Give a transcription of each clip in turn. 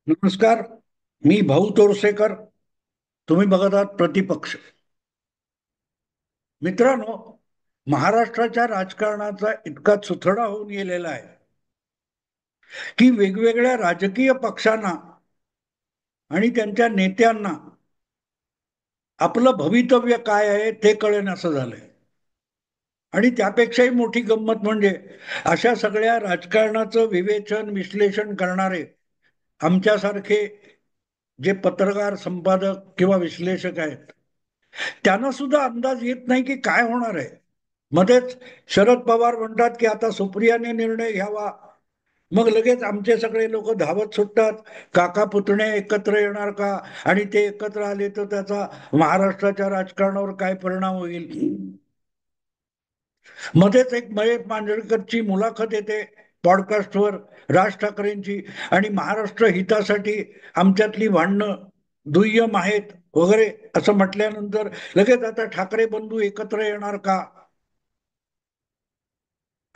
नमस्कार. मी भाऊ तोरसेकर. तुम्ही बघत आहात प्रतिपक्ष. मित्रांनो, महाराष्ट्राच्या राजकारणाचा इतका चुथडा होऊन गेलेला आहे की वेगवेगळ्या राजकीय पक्षांना आणि त्यांच्या नेत्यांना आपलं भवितव्य काय आहे ते कळेनासं झालंय. आणि त्यापेक्षाही मोठी गंमत म्हणजे अशा सगळ्या राजकारणाचं विवेचन विश्लेषण करणारे आमच्यासारखे जे पत्रकार संपादक किंवा विश्लेषक आहेत त्यांना सुद्धा अंदाज येत नाही की काय होणार आहे. मध्येच शरद पवार म्हणतात की आता सुप्रियाने निर्णय घ्यावा. मग लगेच आमचे सगळे लोक धावत सुटतात. काका पुतणे एकत्र येणार का? आणि ते एकत्र आले तर त्याचा महाराष्ट्राच्या राजकारणावर काय परिणाम होईल. मध्येच एक महेश मांजरेकरची मुलाखत येते पॉडकास्टवर, राज ठाकरेंची, आणि महाराष्ट्र हितासाठी आमच्यातली भांडणं दुय्यम आहेत वगैरे असं म्हटल्यानंतर लगेच आता ठाकरे बंधू एकत्र येणार का?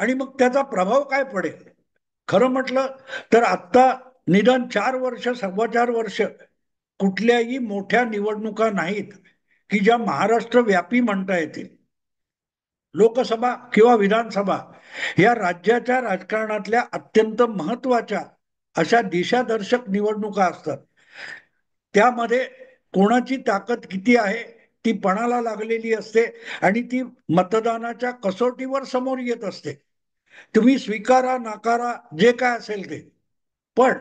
आणि मग त्याचा प्रभाव काय पडेल? खरं म्हटलं तर आत्ता निदान 4 वर्ष, 4.25 वर्ष कुठल्याही मोठ्या निवडणुका नाहीत की ज्या महाराष्ट्र व्यापी म्हणता येतील. लोकसभा किंवा विधानसभा या राज्याच्या राजकारणातल्या अत्यंत महत्वाच्या अशा दिशादर्शक निवडणुका असतात. त्यामध्ये कोणाची ताकद किती आहे ती पणाला लागलेली असते आणि ती मतदानाच्या कसोटीवर समोर येत असते. तुम्ही स्वीकारा नाकारा जे काय असेल ते, पण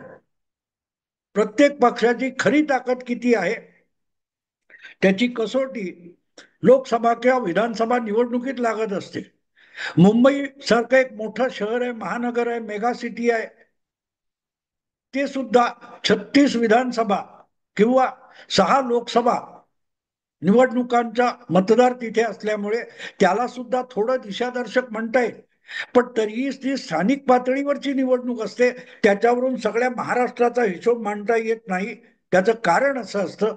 प्रत्येक पक्षाची खरी ताकद किती आहे त्याची कसोटी लोकसभा किंवा विधानसभा निवडणुकीत लागत असते. मुंबई सारखं एक मोठं शहर आहे, महानगर आहे, मेगा सिटी आहे, ते सुद्धा 36 विधानसभा किंवा 6 लोकसभा निवडणुकांचा मतदार तिथे असल्यामुळे त्याला सुद्धा थोडं दिशादर्शक म्हणता येईल. पण तरीही ती स्थानिक पातळीवरची निवडणूक असते, त्याच्यावरून सगळ्या महाराष्ट्राचा हिशोब मांडता येत नाही. त्याचं कारण असं असतं,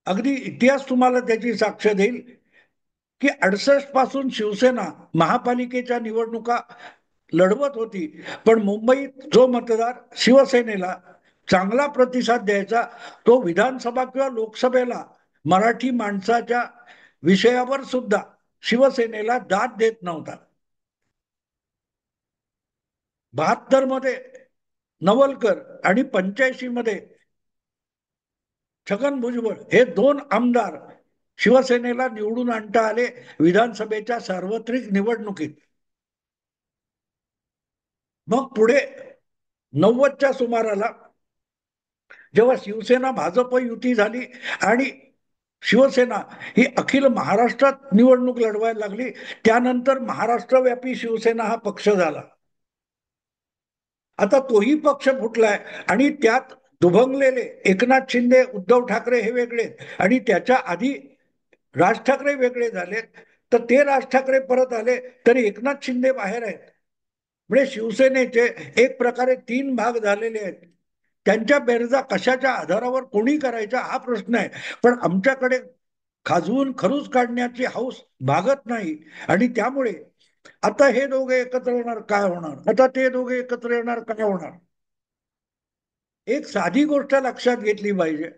अगदी इतिहास तुम्हाला त्याची साक्ष देईल की 68 पासून शिवसेना महापालिकेच्या निवडणुका लढवत होती, पण मुंबईत जो मतदार शिवसेनेला चांगला प्रतिसाद द्यायचा तो विधानसभा किंवा लोकसभेला मराठी माणसाच्या विषयावर सुद्धा शिवसेनेला दाद देत नव्हता. 72 मध्ये नवलकर आणि 85 मध्ये छगन भुजबळ हे दोन आमदार शिवसेनेला निवडून आणता आले विधानसभेच्या सार्वत्रिक निवडणुकीत. मग पुढे 90च्या सुमाराला जेव्हा शिवसेना भाजप युती झाली आणि शिवसेना ही अखिल महाराष्ट्रात निवडणूक लढवायला लागली, त्यानंतर महाराष्ट्रव्यापी शिवसेना हा पक्ष झाला. आता तोही पक्ष फुटलाय आणि त्यात दुभंगलेले एकनाथ शिंदे उद्धव ठाकरे हे वेगळे आणि त्याच्या आधी राज ठाकरे वेगळे झाले. तर ते राज ठाकरे परत आले तरी एकनाथ शिंदे बाहेर आहेत. म्हणजे शिवसेनेचे एक प्रकारे 3 भाग झालेले आहेत. त्यांच्या बेरजा कशाच्या आधारावर कोणी करायचा हा प्रश्न आहे. पण आमच्याकडे खाजवून खरूज काढण्याची हौस भागत नाही. आणि त्यामुळे आता हे दोघे एकत्र येणार काय होणार, आता ते दोघे एकत्र येणार काय होणार. एक साधी गोष्ट लक्षात घेतली पाहिजे.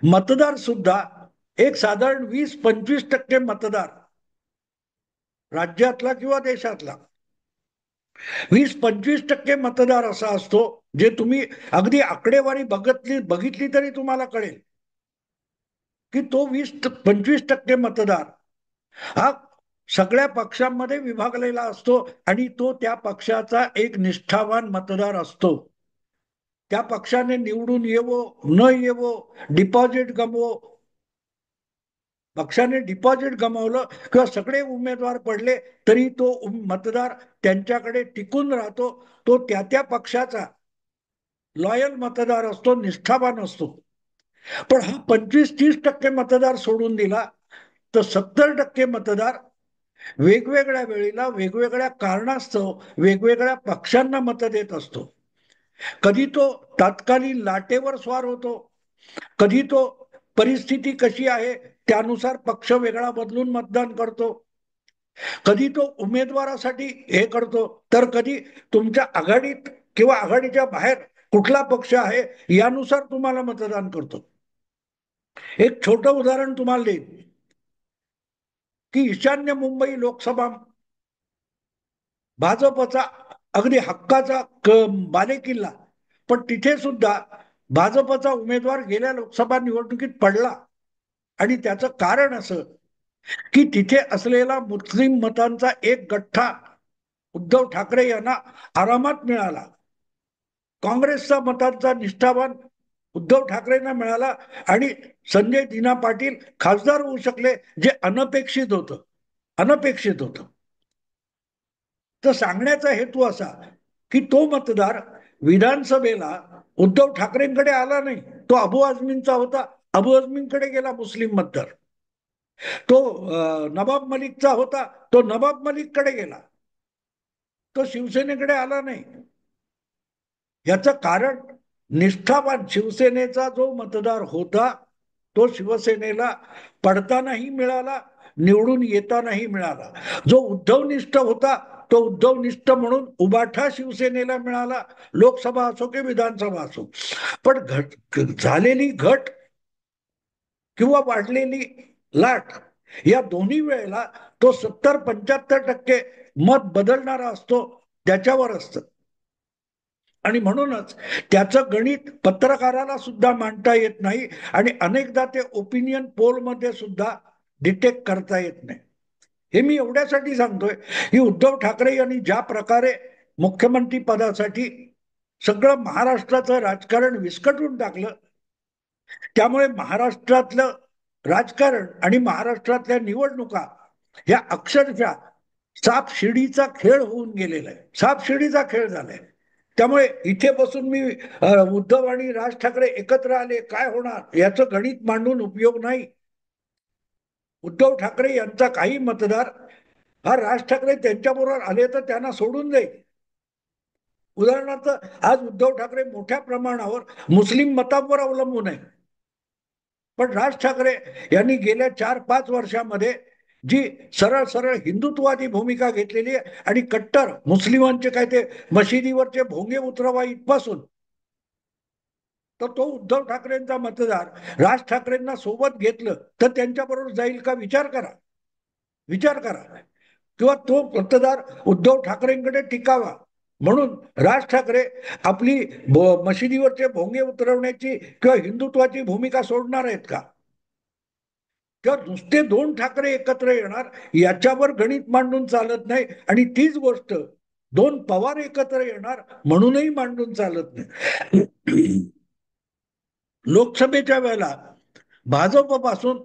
मतदार सुद्धा एक साधारण 20-25% मतदार राज्यातला किंवा देशातला 20-25% मतदार असा असतो जे तुम्ही अगदी आकडेवारी बघितली तरी तुम्हाला कळेल की तो 20-25% मतदार हा सगळ्या पक्षांमध्ये विभागलेला असतो आणि तो त्या पक्षाचा एक निष्ठावान मतदार असतो. त्या पक्षाने निवडून येवो न येवो, डिपॉझिट गमवो, पक्षाने डिपॉझिट गमावलं किंवा सगळे उमेदवार पडले तरी तो मतदार त्यांच्याकडे टिकून राहतो. तो त्या त्या पक्षाचा लॉयल मतदार असतो, निष्ठावान असतो. पण हा 25-30% मतदार सोडून दिला तर 70% मतदार वेगवेगळ्या वेळेला वेगवेगळ्या कारणास्तव वेगवेगळ्या पक्षांना मत देत असतो. कधी तो तात्कालीन लाटेवर स्वार होतो, कधी तो परिस्थिती कशी आहे त्यानुसार पक्ष वेगळा बदलून मतदान करतो, कधी तो उमेदवारासाठी हे करतो, तर कधी तुमच्या आघाडीत किंवा आघाडीच्या बाहेर कुठला पक्ष आहे यानुसार तुम्हाला मतदान करतो. एक छोटं उदाहरण तुम्हाला देईन की ईशान्य मुंबई लोकसभा भाजपचा अगदी हक्काचा बालेकिल्ला, पण तिथे सुद्धा भाजपचा उमेदवार गेल्या लोकसभा निवडणुकीत पडला. आणि त्याचं कारण असं की तिथे असलेला मुस्लिम मतांचा एक गठ्ठा उद्धव ठाकरे यांना आरामात मिळाला. काँग्रेसचा मतांचा निष्ठावान उद्धव ठाकरेंना मिळाला आणि संजय दिना पाटील खासदार होऊ शकले, जे अनपेक्षित होतं. अनपेक्षित होतं. तर सांगण्याचा हेतू असा की तो मतदार विधानसभेला उद्धव ठाकरेंकडे आला नाही, तो अबू आझमींचा होता. अबू आझमींकडे गेला मुस्लिम मतदार. तो नवाब मलिकचा होता, तो नवाब मलिककडे गेला, तो शिवसेनेकडे आला नाही. याचं कारण निष्ठावान शिवसेनेचा जो मतदार होता तो शिवसेनेला पडतानाही मिळाला, निवडून येतानाही मिळाला. जो उद्धवनिष्ठ होता तो उद्धवनिष्ठ म्हणून उबाठा शिवसेनेला मिळाला, लोकसभा असो की विधानसभा असो. पण झालेली घट किंवा वाढलेली लाट या दोन्ही वेळेला तो 70-75% मत बदलणारा असतो, त्याच्यावर असतं. आणि म्हणूनच त्याचं गणित पत्रकाराला सुद्धा मांडता येत नाही आणि अनेकदा ते ओपिनियन पोलमध्ये सुद्धा डिटेक्ट करता येत नाही. हे मी एवढ्यासाठी सांगतोय की उद्धव ठाकरे यांनी ज्या प्रकारे मुख्यमंत्री पदासाठी सगळं महाराष्ट्राचं राजकारण विस्कटून टाकलं, त्यामुळे महाराष्ट्रातलं राजकारण आणि महाराष्ट्रातल्या निवडणुका ह्या अक्षरशः साप शिडीचा खेळ होऊन गेलेला आहे. साप शिडीचा खेळ झालाय. त्यामुळे इथे बसून मी उद्धव आणि राज ठाकरे एकत्र आले काय होणार याचं गणित मांडून उपयोग नाही. उद्धव ठाकरे यांचा काही मतदार हा राज ठाकरे त्यांच्याबरोबर आले तर त्यांना सोडून जाईल. उदाहरणार्थ आज उद्धव ठाकरे मोठ्या प्रमाणावर मुस्लिम मतांवर अवलंबून आहे, पण राज ठाकरे यांनी गेल्या 4-5 वर्षामध्ये जी सरळ सरळ हिंदुत्ववादी भूमिका घेतलेली आहे आणि कट्टर मुस्लिमांचे काय ते मशिदीवरचे भोंगे उतरवा इथपासून, तर तो उद्धव ठाकरेंचा मतदार राज ठाकरेंना सोबत घेतलं तर त्यांच्याबरोबर जाईल का विचार करा. विचार करा. किंवा तो मतदार उद्धव ठाकरेंकडे टिकावा म्हणून राज ठाकरे आपली मशिदीवरचे भोंगे उतरवण्याची किंवा हिंदुत्वाची भूमिका सोडणार आहेत का? किंवा नुसते दोन ठाकरे एकत्र येणार याच्यावर गणित मांडून चालत नाही. आणि तीच गोष्ट दोन पवार एकत्र येणार म्हणूनही मांडून चालत नाही. लोकसभेच्या वेळेला भाजप पासून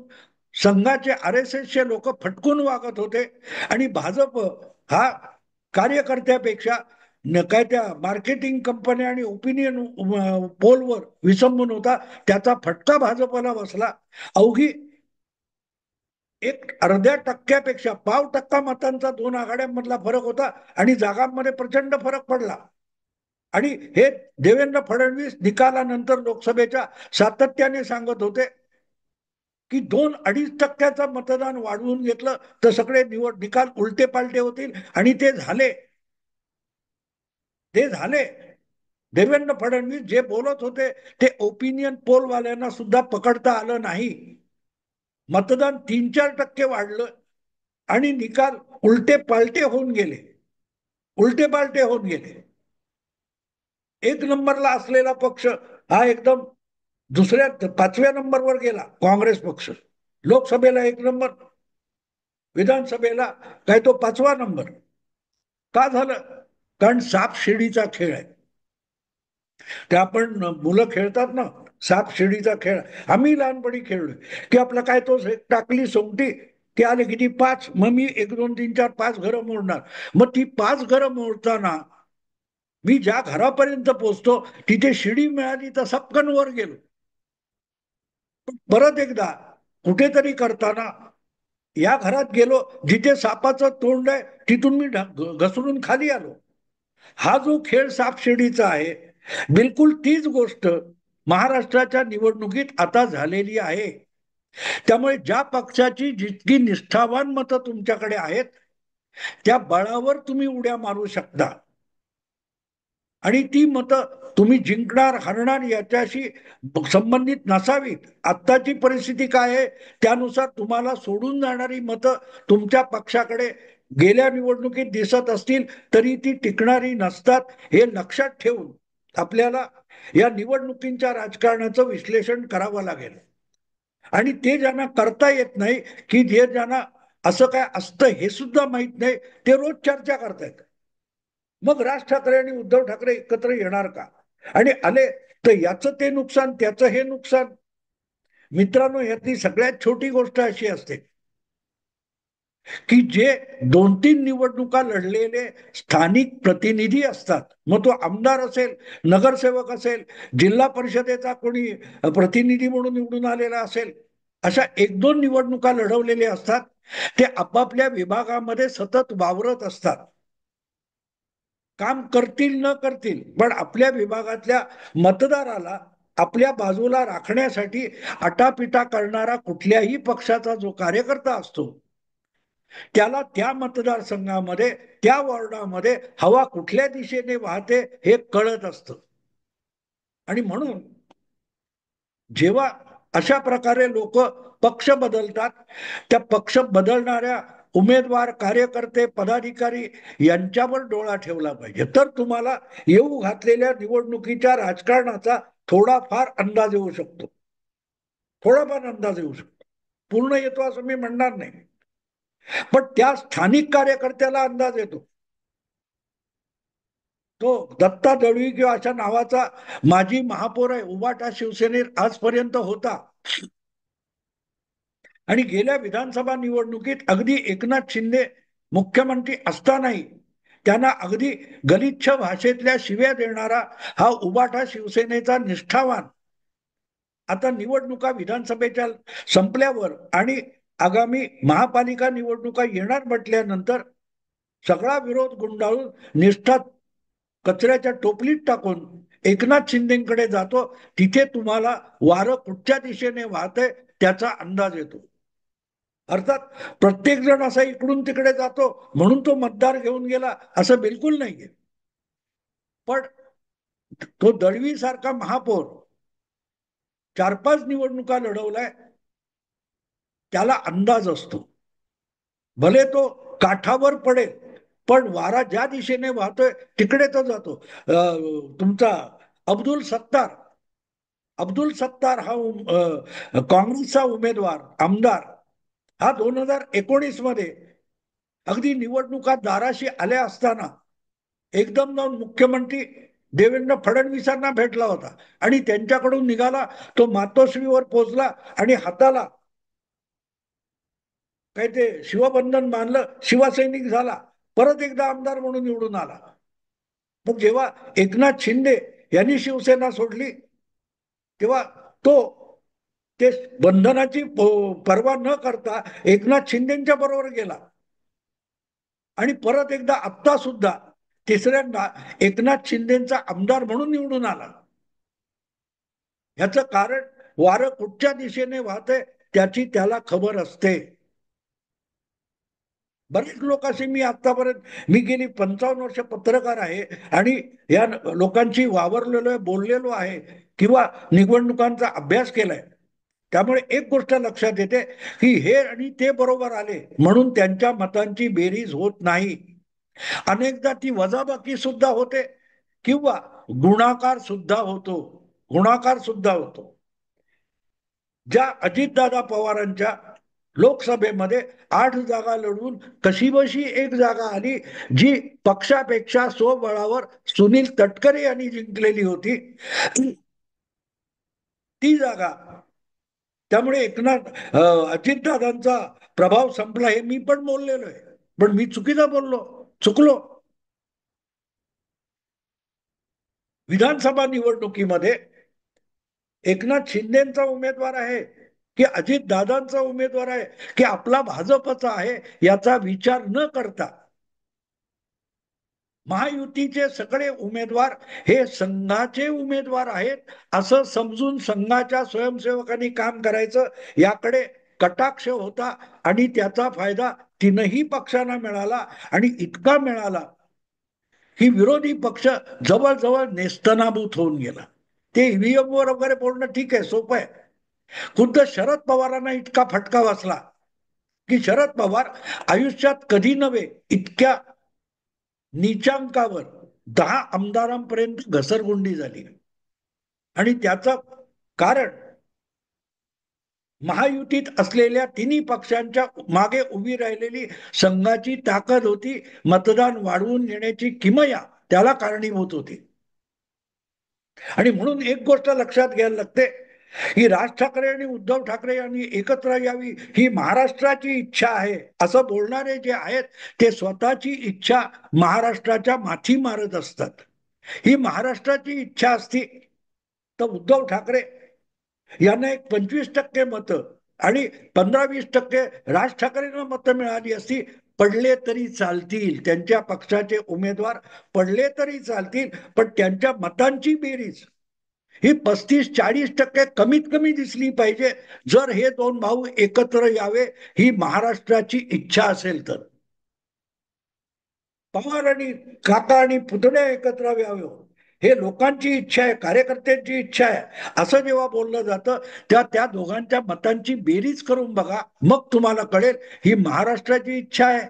संघाचे आर एस एसचे लोक फटकून वागत होते आणि भाजप हा कार्यकर्त्यापेक्षा काय त्या मार्केटिंग कंपन्या आणि ओपिनियन पोलवर विसंबून होता. त्याचा फटका भाजपला बसला. अवघी एक अर्ध्या टक्क्यापेक्षा 0.5% मतांचा दोन आघाड्यांमधला फरक होता आणि जागांमध्ये प्रचंड फरक पडला. आणि हे देवेंद्र फडणवीस निकालानंतर लोकसभेच्या सातत्याने सांगत होते की 2-2.5% मतदान वाढवून घेतलं तर सगळे निकाल उलटे पालटे होतील. आणि ते झाले. ते झाले. देवेंद्र फडणवीस जे बोलत होते ते ओपिनियन पोल वाल्यांना सुद्धा पकडता आलं नाही. मतदान 3-4% वाढलं आणि निकाल उलटे पालटे होऊन गेले. उलटे पालटे होऊन गेले. एक नंबरला असलेला पक्ष हा एकदम दुसऱ्या 5व्या नंबरवर गेला. काँग्रेस पक्ष लोकसभेला 1 नंबर, विधानसभेला काय तो 5वा नंबर. का झालं? कारण साप शिडीचा खेळ आहे. ते आपण मुलं खेळतात ना साप शिडीचा खेळ, आम्ही लहानपणी खेळलोय की आपलं काय तो टाकली सोंगटी की आले किती 5, मग मी 1, 2, 3, 4, 5 घरं मोडणार. मग ती 5 घरं मोडताना मी ज्या घरापर्यंत पोहोचतो तिथे शिडी मिळाली तर सपकन वर गेलो. परत एकदा कुठेतरी करताना या घरात गेलो जिथे सापाचं तोंड आहे, तिथून मी घसरून खाली आलो. हा जो खेळ सापशिडीचा आहे, बिलकुल तीच गोष्ट महाराष्ट्राच्या निवडणुकीत आता झालेली आहे. त्यामुळे ज्या पक्षाची जितकी निष्ठावान मतं तुमच्याकडे आहेत त्या बळावर तुम्ही उड्या मारू शकता. आणि ती मतं तुम्ही जिंकणार हरणार याच्याशी संबंधित नसावीत. आत्ताची परिस्थिती काय आहे त्यानुसार तुम्हाला सोडून जाणारी मतं तुमच्या पक्षाकडे गेल्या निवडणुकीत दिसत असतील तरी ती टिकणारी नसतात, हे लक्षात ठेवून आपल्याला या निवडणुकींच्या राजकारणाचं विश्लेषण करावं लागेल. आणि ते ज्यांना करता येत नाही, की जे ज्यांना असं काय असतं हे सुद्धा माहित नाही, ते रोज चर्चा करतायत. मग राज ठाकरे आणि उद्धव ठाकरे एकत्र येणार का? आणि आले तर याचं ते नुकसान त्याचं हे नुकसान. मित्रांनो, यातली सगळ्यात छोटी गोष्ट अशी असते की जे 2-3 निवडणुका लढलेले स्थानिक प्रतिनिधी असतात, मग तो आमदार असेल, नगरसेवक असेल, जिल्हा परिषदेचा कोणी प्रतिनिधी म्हणून निवडून आलेला असेल, अशा 1-2 निवडणुका लढवलेले असतात. ते आपापल्या विभागामध्ये सतत वावरत असतात, काम करतील न करतील, पण आपल्या विभागातल्या मतदाराला आपल्या बाजूला राखण्यासाठी आटापिटा करणारा कुठल्याही पक्षाचा जो कार्यकर्ता असतो त्याला त्या मतदारसंघामध्ये त्या वॉर्डामध्ये हवा कुठल्या दिशेने वाहते हे कळत असतं. आणि म्हणून जेव्हा अशा प्रकारे लोक पक्ष बदलतात, त्या पक्ष बदलणाऱ्या उमेदवार कार्यकर्ते पदाधिकारी यांच्यावर डोळा ठेवला पाहिजे, तर तुम्हाला येऊ घातलेल्या निवडणुकीच्या राजकारणाचा थोडाफार अंदाज येऊ शकतो. थोडाफार अंदाज येऊ शकतो, पूर्ण येतो असं मी म्हणणार नाही, पण त्या स्थानिक कार्यकर्त्याला अंदाज येतो. तो दत्ता दळवी किंवा अशा नावाचा माजी महापौर आहे, उबाटा शिवसेनेत आजपर्यंत होता. आणि गेल्या विधानसभा निवडणुकीत अगदी एकनाथ शिंदे मुख्यमंत्री असतानाही त्यांना अगदी गलिच्छ भाषेतल्या शिव्या देणारा हा उबाटा शिवसेनेचा निष्ठावान आता निवडणुका विधानसभेच्या संपल्यावर आणि आगामी महापालिका निवडणुका येणार म्हटल्यानंतर सगळा विरोध गुंडाळून निष्ठा कचऱ्याच्या टोपलीत टाकून एकनाथ शिंदेकडे जातो. तिथे तुम्हाला वारं कुठच्या दिशेने वाहतंय त्याचा अंदाज येतो. अर्थात प्रत्येक जण असा इकडून तिकडे जातो म्हणून तो मतदार घेऊन गेला असं बिलकुल नाहीये, पण तो दळवी सारखा महापौर 4-5 निवडणुका लढवलाय, त्याला अंदाज असतो. भले तो काठावर पडेल पण वारा ज्या दिशेने वाहतोय तिकडे तो जातो. तुमचा अब्दुल सत्तार अब्दुल सत्तार हा काँग्रेसचा उमेदवार आमदार हा 2019 मध्ये अगदी निवडणुका दाराशी आल्या असताना एकदम जाऊन मुख्यमंत्री देवेंद्र फडणवीसांना भेटला होता आणि त्यांच्याकडून निघाला. तो मातोश्रीवर पोहोचला आणि हाताला काय ते शिवबंधन बांधलं, शिवसैनिक झाला, परत एकदा आमदार म्हणून निवडून आला. मग जेव्हा एकनाथ शिंदे यांनी शिवसेना सोडली तेव्हा तो ते बंधनाची पर्वा न करता एकनाथ शिंदेच्या बरोबर गेला आणि परत एकदा आत्ता सुद्धा तिसऱ्यांदा एकनाथ शिंदेचा आमदार म्हणून निवडून आला. याचं कारण वारं कुठच्या दिशेने वाहतंय त्याची त्याला खबर असते. बरेच लोक असे मी गेली 55 वर्ष पत्रकार आहे आणि या लोकांची वावरलेलो आहे, बोललेलो आहे किंवा निवडणुकांचा अभ्यास केलाय. त्यामुळे एक गोष्ट लक्षात येते की हे आणि ते बरोबर आले म्हणून त्यांच्या मतांची बेरीज होत नाही. अनेकदा ती वजाबाकी सुद्धा होते किंवा गुणाकार सुद्धा होतो. गुणाकार सुद्धा होतो. ज्या अजितदादा पवारांच्या लोकसभेमध्ये 8 जागा लढवून कशीबशी एक जागा आली जी पक्षापेक्षा स्वबळावर सुनील तटकरे यांनी जिंकलेली होती, ती जागा. त्यामुळे एकनाथ अजितदादांचा प्रभाव संपला हे मी पण बोललेलो आहे, पण मी चुकीचं बोललो, चुकलो. विधानसभा निवडणुकीमध्ये एकनाथ शिंदेचा उमेदवार आहे की अजितदादांचा उमेदवार आहे की आपला भाजपचा आहे याचा विचार न करता महायुतीचे सगळे उमेदवार हे संघाचे उमेदवार आहेत असं समजून संघाच्या स्वयंसेवकांनी काम करायचं, याकडे कटाक्ष होता आणि त्याचा फायदा तीनही पक्षांना मिळाला आणि इतका मिळाला ही विरोधी पक्ष जवळजवळ नेस्तनाबूत होऊन गेला. ते ईव्हीएम वर वगैरे बोलणं ठीक आहे, सोपं आहे. खुद्द शरद पवारांना इतका फटका बसला की शरद पवार आयुष्यात कधी नव्हे इतक्या नीचांकावर 10 आमदारांपर्यंत घसरगुंडी झाली. आणि त्याचं कारण महायुतीत असलेल्या तिन्ही पक्षांच्या मागे उभी राहिलेली संघाची ताकद होती. मतदान वाढवून नेण्याची किमया त्याला कारणीभूत होती. आणि म्हणून एक गोष्ट लक्षात घ्यायला लागते की राज ठाकरे आणि उद्धव ठाकरे यांनी एकत्र यावी ही महाराष्ट्राची इच्छा आहे असं बोलणारे जे आहेत ते स्वतःची इच्छा महाराष्ट्राच्या माथी मारत असतात. ही महाराष्ट्राची इच्छा असती तर उद्धव ठाकरे यांना एक 25% मतं आणि 15-20% राज ठाकरेंना मतं मिळाली असती. पडले तरी चालतील, त्यांच्या पक्षाचे उमेदवार पडले तरी चालतील, पण त्यांच्या मतांची बेरीज ही 35-40% कमीत कमी दिसली पाहिजे जर हे दोन भाऊ एकत्र यावे ही महाराष्ट्राची इच्छा असेल तर. पवार आणि काका आणि पुतण्या एकत्र यावे हे लोकांची इच्छा आहे, कार्यकर्त्यांची इच्छा आहे असं जेव्हा बोललं जातं तेव्हा त्या दोघांच्या मतांची बेरीज करून बघा, मग तुम्हाला कळेल ही महाराष्ट्राची इच्छा आहे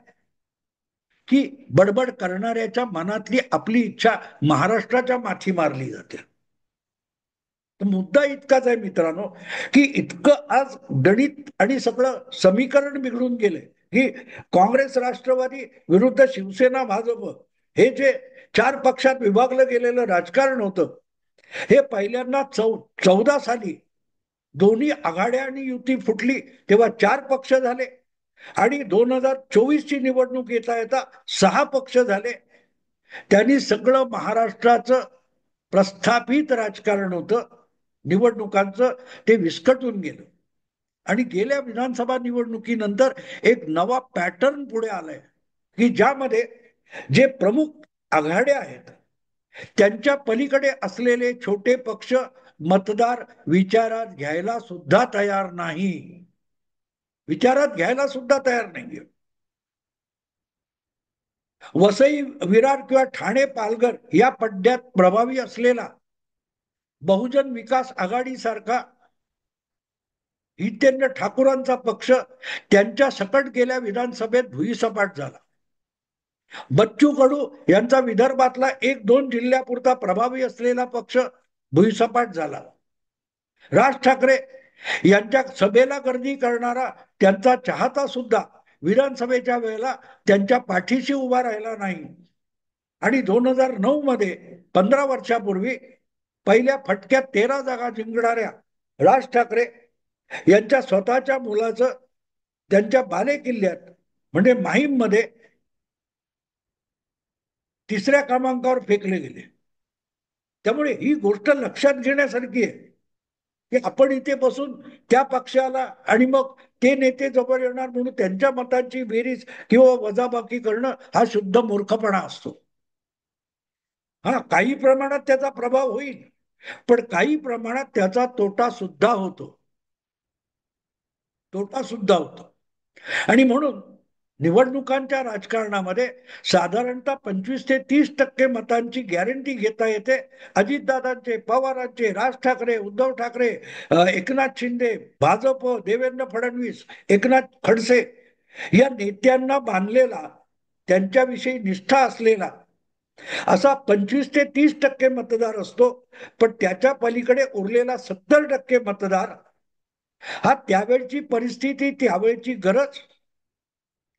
की बडबड करणाऱ्याच्या मनातली आपली इच्छा महाराष्ट्राच्या माथी मारली जाते. मुद्दा इतकाच आहे मित्रांनो की इतकं आज गणित आणि सगळं समीकरण बिघडून गेलंय की काँग्रेस राष्ट्रवादी विरुद्ध शिवसेना भाजप हे जे 4 पक्षात विभागलं गेलेलं राजकारण होतं हे पहिल्यांदा 14 साली दोन्ही आघाड्या आणि युती फुटली तेव्हा 4 पक्ष झाले आणि 2024 ची निवडणूक येता येता 6 पक्ष झाले. त्यांनी सगळं महाराष्ट्राचं प्रस्थापित राजकारण होतं निवडणुकांचं ते विस्कटून गेलं. आणि गेल्या विधानसभा निवडणुकीनंतर एक नवा पॅटर्न पुढे आलाय की ज्यामध्ये जे प्रमुख आघाड्या आहेत त्यांच्या पलीकडे असलेले छोटे पक्ष मतदार विचारात घ्यायला सुद्धा तयार नाही, विचारात घ्यायला सुद्धा तयार नाही. वसई विरार किंवा ठाणे पालघर या पट्ट्यात प्रभावी असलेला बहुजन विकास आघाडी सारखा हितेंद्र ठाकूरांचा पक्ष त्यांच्या सकट गेल्या विधानसभेत भुईसपाट झाला. बच्चू कडू यांचा विदर्भातला 1-2 जिल्ह्यापुरता प्रभावी असलेला पक्ष भुईसपाट झाला. राज ठाकरे यांच्या सभेला गर्दी करणारा त्यांचा चाहता सुद्धा विधानसभेच्या वेळेला त्यांच्या पाठीशी उभा राहिला नाही. आणि 2009 मध्ये 15 वर्षापूर्वी पहिल्या फटक्यात 13 जागा जिंकणाऱ्या राज ठाकरे यांच्या स्वतःच्या मुलाचं त्यांच्या बालेकिल्ल्यात म्हणजे माहीम मध्ये 3ऱ्या क्रमांकावर फेकले गेले. त्यामुळे ही गोष्ट लक्षात घेण्यासारखी आहे की आपण इथे बसून त्या पक्षाला आणि मग ते नेते जवळ येणार म्हणून त्यांच्या मतांची बेरीज किंवा वजाबाकी करणं हा शुद्ध मूर्खपणा असतो. हा, काही प्रमाणात त्याचा प्रभाव होईल पण काही प्रमाणात त्याचा तोटा सुद्धा होतो, तोटा सुद्धा होतो. आणि म्हणून निवडणुकांच्या राजकारणामध्ये साधारणतः 25 ते 30% मतांची गॅरंटी घेता येते. अजितदादांचे, पवारांचे, राज ठाकरे, उद्धव ठाकरे, एकनाथ शिंदे, भाजप, देवेंद्र फडणवीस, एकनाथ खडसे या नेत्यांना बांधलेला त्यांच्याविषयी निष्ठा असलेला असा 25 ते 30% मतदार असतो. पण त्याच्या पलीकडे उरलेला 70% मतदार हा त्यावेळची परिस्थिती, त्यावेळची गरज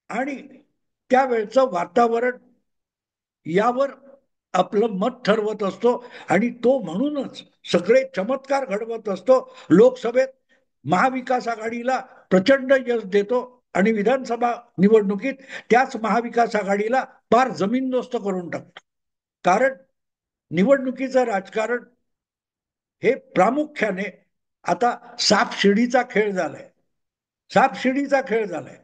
आणि त्यावेळचं वातावरण यावर आपलं मत ठरवत असतो. आणि तो म्हणूनच सगळे चमत्कार घडवत असतो. लोकसभेत महाविकास आघाडीला प्रचंड यश देतो आणि विधानसभा निवडणुकीत त्याच महाविकास आघाडीला पार जमीनदोस्त करून टाकतो. कारण निवडणुकीचं राजकारण हे प्रामुख्याने आता सापशिडीचा खेळ झालाय, सापशिडीचा खेळ झालाय.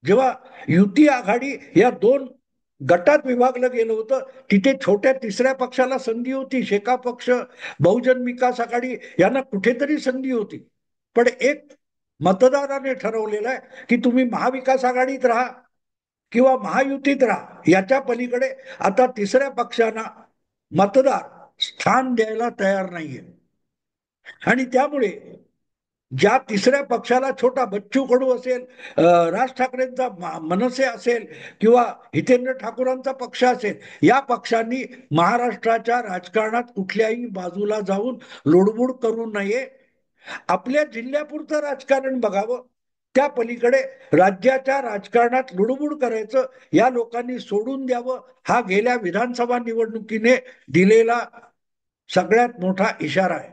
जेव्हा युती आघाडी या 2 गटात विभागलं गेलं होतं तिथे छोट्या 3ऱ्या पक्षाला संधी होती. शेका पक्ष, बहुजन विकास आघाडी यांना कुठेतरी संधी होती. पण एक मतदाराने ठरवलेलं आहे की तुम्ही महाविकास आघाडीत राहा किंवा महायुतीत राहा, याच्या पलीकडे आता तिसऱ्या पक्षांना मतदार स्थान द्यायला तयार नाहीये. आणि त्यामुळे ज्या तिसऱ्या पक्षाला छोटा बच्चू कडू असेल, राज ठाकरेंचा मनसे असेल किंवा हितेंद्र ठाकूरांचा पक्ष असेल, या पक्षांनी महाराष्ट्राच्या राजकारणात कुठल्याही बाजूला जाऊन लोडबुड करू नये. आपल्या जिल्ह्यापुरतं राजकारण बघावं. त्या पलीकडे राज्याच्या राजकारणात लुडबुड करायचं या लोकांनी सोडून द्यावं. हा गेल्या विधानसभा निवडणुकीने दिलेला सगळ्यात मोठा इशारा आहे.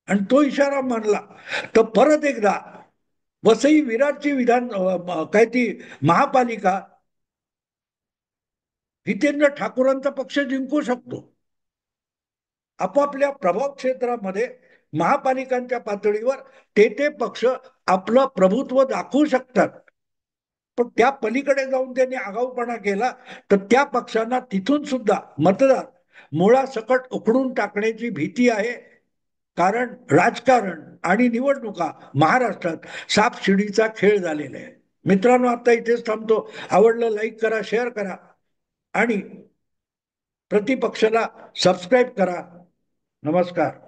आणि तो इशारा मानला तर परत एकदा वसई विरारची काय ती महापालिका हितेंद्र ठाकूरांचा पक्ष जिंकू शकतो. आपापल्या प्रभाव क्षेत्रामध्ये महापालिकांच्या पातळीवर ते पक्ष आपलं प्रभुत्व दाखवू शकतात. पण त्या पलीकडे जाऊन त्यांनी आगाऊपणा केला तर त्या पक्षांना तिथून सुद्धा मतदार मुळासकट उखडून टाकण्याची भीती आहे. कारण राजकारण आणि निवडणुका महाराष्ट्रात सापशिडीचा खेळ झालेला आहे. मित्रांनो, आता इथेच थांबतो. आवडलं लाईक करा, शेअर करा आणि प्रतिपक्षाला सबस्क्राईब करा. नमस्कार.